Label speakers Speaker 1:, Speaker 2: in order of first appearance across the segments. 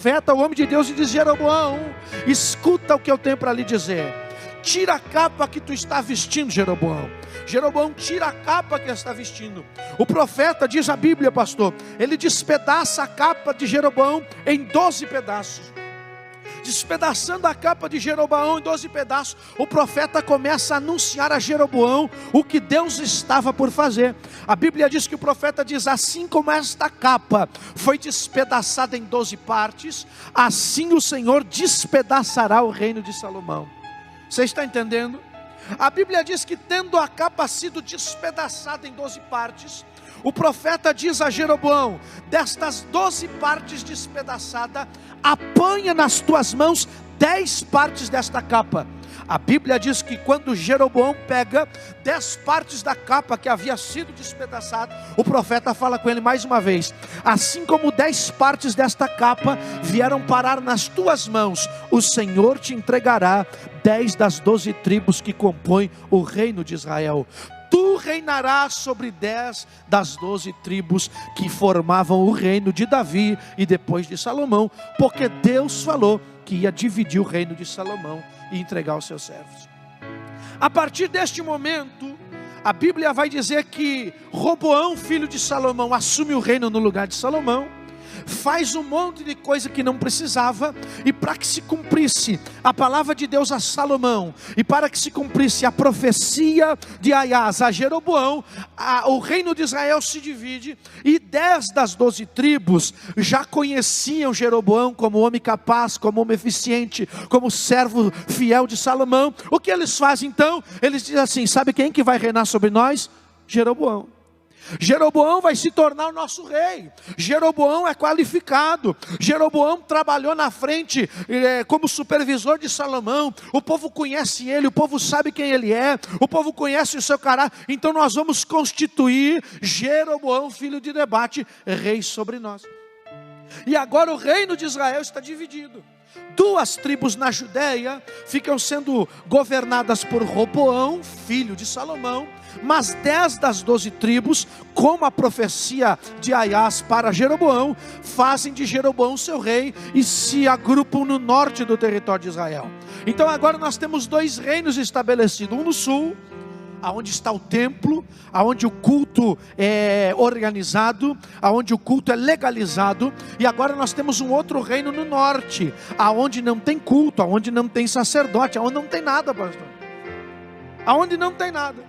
Speaker 1: profeta, o homem de Deus, e diz: Jeroboão, escuta o que eu tenho para lhe dizer. Tira a capa que tu está vestindo, Jeroboão. Jeroboão, tira a capa que está vestindo. O profeta, diz a Bíblia, pastor, ele despedaça a capa de Jeroboão em 12 pedaços. Despedaçando a capa de Jeroboão em 12 pedaços, o profeta começa a anunciar a Jeroboão o que Deus estava por fazer. A Bíblia diz que o profeta diz: assim como esta capa foi despedaçada em 12 partes, assim o Senhor despedaçará o reino de Salomão. Você está entendendo? A Bíblia diz que, tendo a capa sido despedaçada em 12 partes, o profeta diz a Jeroboão: destas 12 partes despedaçadas, apanha nas tuas mãos 10 partes desta capa. A Bíblia diz que quando Jeroboão pega 10 partes da capa que havia sido despedaçada, o profeta fala com ele mais uma vez: assim como 10 partes desta capa vieram parar nas tuas mãos, o Senhor te entregará 10 das 12 tribos que compõem o reino de Israel. Tu reinarás sobre 10 das 12 tribos que formavam o reino de Davi e depois de Salomão, porque Deus falou que ia dividir o reino de Salomão e entregar aos seus servos. A partir deste momento, a Bíblia vai dizer que Roboão, filho de Salomão, assume o reino no lugar de Salomão, faz um monte de coisa que não precisava, e para que se cumprisse a palavra de Deus a Salomão, e para que se cumprisse a profecia de Aias a Jeroboão, o reino de Israel se divide, e 10 das 12 tribos já conheciam Jeroboão como homem capaz, como homem eficiente, como servo fiel de Salomão. O que eles fazem então? Eles dizem assim: sabe quem que vai reinar sobre nós? Jeroboão. Jeroboão vai se tornar o nosso rei. Jeroboão é qualificado. Jeroboão trabalhou na frente como supervisor de Salomão. O povo conhece ele, o povo sabe quem ele é, o povo conhece o seu caráter. Então nós vamos constituir Jeroboão, filho de Nebate, rei sobre nós. E agora o reino de Israel está dividido. 2 tribos na Judéia ficam sendo governadas por Roboão, filho de Salomão, mas 10 das 12 tribos, como a profecia de Aias para Jeroboão, fazem de Jeroboão seu rei e se agrupam no norte do território de Israel. Então agora nós temos 2 reinos estabelecidos, um no sul, aonde está o templo, aonde o culto é organizado, aonde o culto é legalizado, e agora nós temos um outro reino no norte, aonde não tem culto, aonde não tem sacerdote, aonde não tem nada, pastor, aonde não tem nada.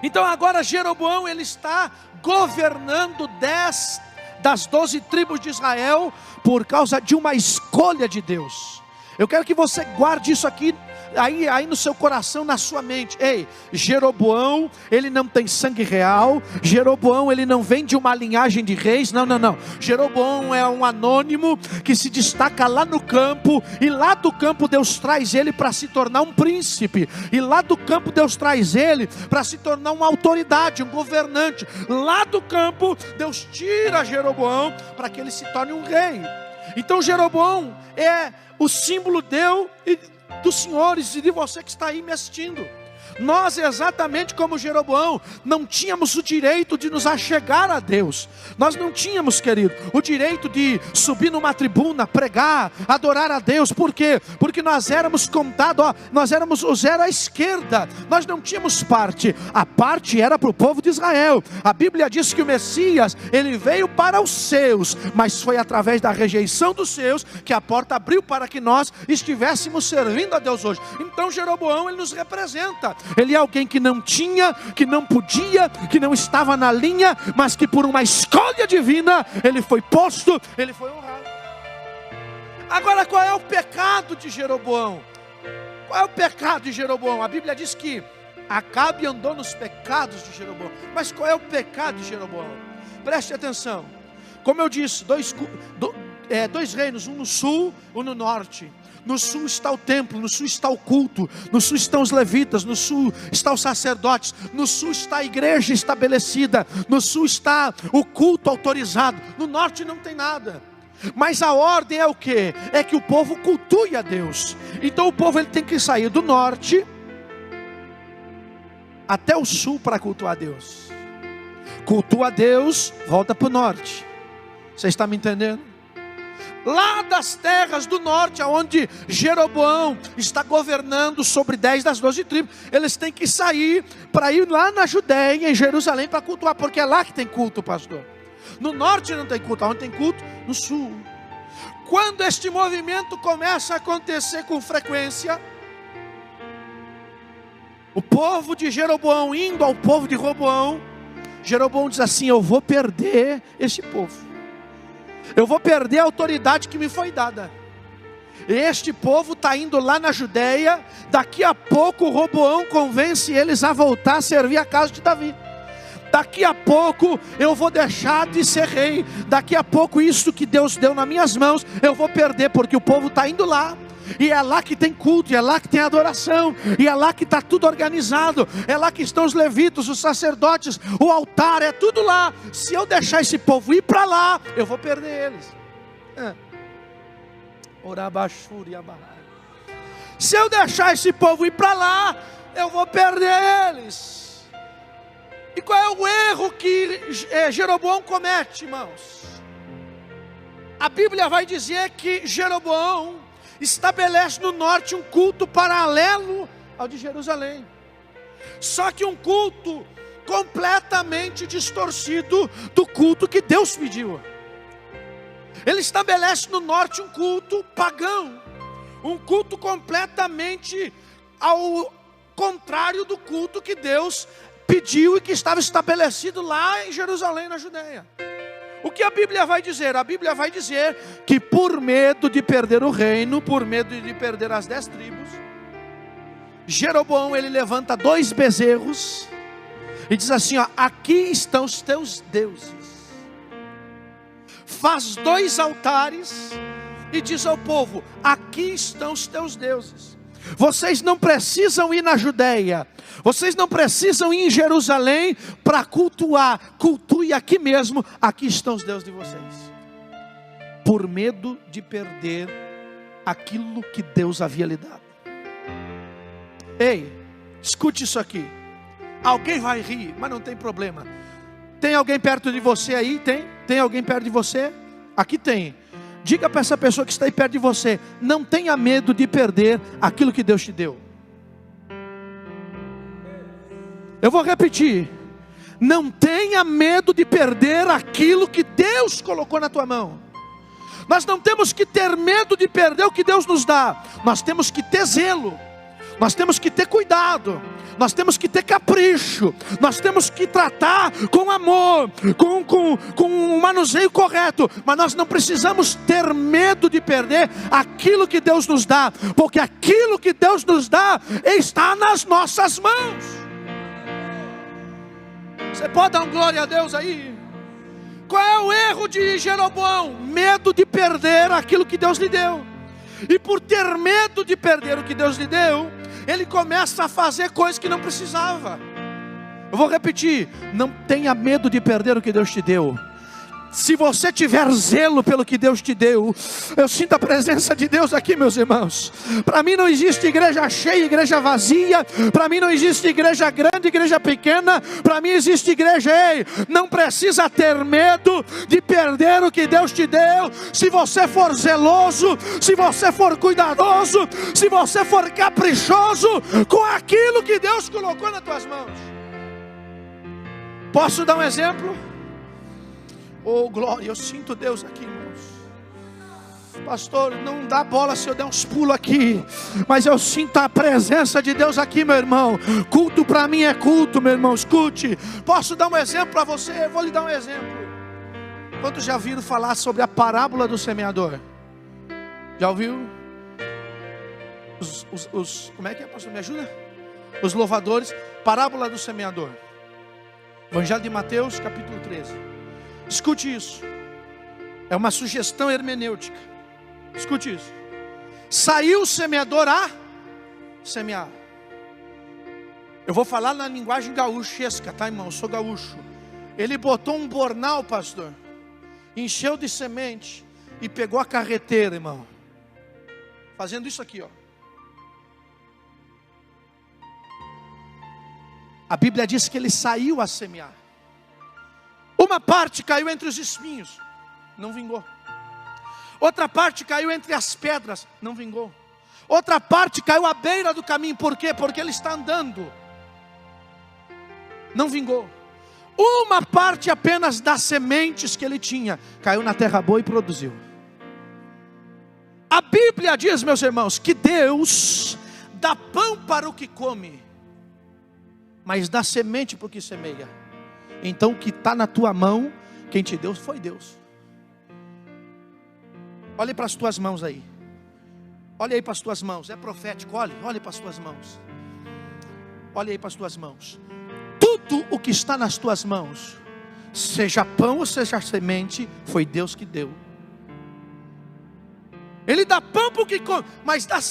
Speaker 1: Então agora Jeroboão, ele está governando 10 das 12 tribos de Israel, por causa de uma escolha de Deus. Eu quero que você guarde isso aqui, aí no seu coração, na sua mente. Ei, Jeroboão, ele não tem sangue real. Jeroboão, ele não vem de uma linhagem de reis. Não. Jeroboão é um anônimo que se destaca lá no campo, e lá do campo Deus traz ele para se tornar um príncipe, e lá do campo Deus traz ele para se tornar uma autoridade, um governante. Lá do campo Deus tira Jeroboão para que ele se torne um rei. Então Jeroboão é o símbolo dos senhores e de você que está aí me assistindo. Nós, exatamente como Jeroboão, não tínhamos o direito de nos achegar a Deus. Nós não tínhamos, querido, o direito de subir numa tribuna, pregar, adorar a Deus. Por quê? Porque nós éramos contados, nós éramos o zero à esquerda. Nós não tínhamos parte. A parte era para o povo de Israel. A Bíblia diz que o Messias, ele veio para os seus, mas foi através da rejeição dos seus que a porta abriu para que nós estivéssemos servindo a Deus hoje. Então Jeroboão, ele nos representa. Ele é alguém que não tinha, que não podia, que não estava na linha, mas que por uma escolha divina, ele foi posto, ele foi honrado. Agora, qual é o pecado de Jeroboão? Qual é o pecado de Jeroboão? A Bíblia diz que Acabe andou nos pecados de Jeroboão. Mas qual é o pecado de Jeroboão? Preste atenção. Como eu disse, 2 reinos, um no sul, um no norte. No sul está o templo, no sul está o culto, no sul estão os levitas, no sul estão os sacerdotes, no sul está a igreja estabelecida, no sul está o culto autorizado. No norte não tem nada. Mas a ordem é o quê? É que o povo cultue a Deus. Então o povo, ele tem que sair do norte até o sul para cultuar a Deus. Cultua a Deus, volta para o norte. Você está me entendendo? lá das terras do norte, onde Jeroboão está governando sobre 10 das 12 tribos. Eles têm que sair para ir lá na Judéia, em Jerusalém, para cultuar, porque é lá que tem culto, pastor. No norte não tem culto, onde tem culto? No sul. Quando este movimento começa a acontecer com frequência, o povo de Jeroboão indo ao povo de Roboão, Jeroboão diz assim: eu vou perder esse povo, eu vou perder a autoridade que me foi dada. Este povo está indo lá na Judéia, daqui a pouco Roboão convence eles a voltar a servir a casa de Davi. Daqui a pouco eu vou deixar de ser rei. Daqui a pouco isso que Deus deu nas minhas mãos eu vou perder, porque o povo está indo lá. E é lá que tem culto, e é lá que tem adoração, e é lá que está tudo organizado, é lá que estão os levitas, os sacerdotes, o altar, é tudo lá. Se eu deixar esse povo ir para lá, eu vou perder eles. Se eu deixar esse povo ir para lá, eu vou perder eles. E qual é o erro que Jeroboão comete, irmãos? A Bíblia vai dizer que Jeroboão estabelece no norte um culto paralelo ao de Jerusalém. Só que um culto completamente distorcido do culto que Deus pediu. Ele estabelece no norte um culto pagão, um culto completamente ao contrário do culto que Deus pediu e que estava estabelecido lá em Jerusalém, na Judéia. O que a Bíblia vai dizer? A Bíblia vai dizer que por medo de perder o reino, por medo de perder as 10 tribos, Jeroboão ele levanta 2 bezerros e diz assim: ó, aqui estão os teus deuses. Faz 2 altares e diz ao povo: aqui estão os teus deuses. Vocês não precisam ir na Judéia, vocês não precisam ir em Jerusalém para cultuar. Cultue aqui mesmo, aqui estão os deuses de vocês. Por medo de perder aquilo que Deus havia lhe dado. Ei, escute isso aqui. Alguém vai rir, mas não tem problema. Tem alguém perto de você aí? Tem alguém perto de você? Aqui tem. Diga para essa pessoa que está aí perto de você: não tenha medo de perder aquilo que Deus te deu. Eu vou repetir: não tenha medo de perder aquilo que Deus colocou na tua mão. Nós não temos que ter medo de perder o que Deus nos dá. Nós temos que ter zelo, nós temos que ter cuidado, nós temos que ter capricho, nós temos que tratar com amor, com um manuseio correto. Mas nós não precisamos ter medo de perder aquilo que Deus nos dá, porque aquilo que Deus nos dá está nas nossas mãos. Você pode dar um glória a Deus aí? Qual é o erro de Jeroboão? Medo de perder aquilo que Deus lhe deu. E por ter medo de perder o que Deus lhe deu, ele começa a fazer coisas que não precisava. Eu vou repetir: não tenha medo de perder o que Deus te deu. Se você tiver zelo pelo que Deus te deu, eu sinto a presença de Deus aqui, meus irmãos. Para mim não existe igreja cheia, igreja vazia. Para mim não existe igreja grande, igreja pequena. Para mim existe igreja. Ei, não precisa ter medo de perder o que Deus te deu. Se você for zeloso, se você for cuidadoso, se você for caprichoso com aquilo que Deus colocou nas tuas mãos. Posso dar um exemplo? Oh glória, eu sinto Deus aqui, irmãos. Pastor, não dá bola se eu der uns pulos aqui, mas eu sinto a presença de Deus aqui, meu irmão. Culto para mim é culto, meu irmão, escute. Posso dar um exemplo para você? Eu vou lhe dar um exemplo. Quantos já ouviram falar sobre a parábola do semeador? Já ouviu? Como é que é, pastor? Me ajuda? Os louvadores. Parábola do semeador. Evangelho de Mateus, capítulo 13. Escute isso. É uma sugestão hermenêutica. Escute isso. Saiu o semeador a semear. Eu vou falar na linguagem gaúchesca, tá, irmão? Eu sou gaúcho. Ele botou um bornal, pastor, encheu de semente e pegou a carreteira, irmão, fazendo isso aqui, ó. A Bíblia diz que ele saiu a semear. Uma parte caiu entre os espinhos, não vingou. Outra parte caiu entre as pedras, não vingou. Outra parte caiu à beira do caminho, por quê? Porque ele está andando, não vingou. Uma parte apenas das sementes que ele tinha, caiu na terra boa e produziu. A Bíblia diz, meus irmãos, que Deus dá pão para o que come, mas dá semente para o que semeia. Então o que está na tua mão, quem te deu foi Deus. Olhe para as tuas mãos aí. Olha aí para as tuas mãos, é profético, olhe para as tuas mãos. Olha aí para as tuas mãos. Tudo o que está nas tuas mãos, seja pão ou seja semente, foi Deus que deu. Ele dá pão para o que come, mas dá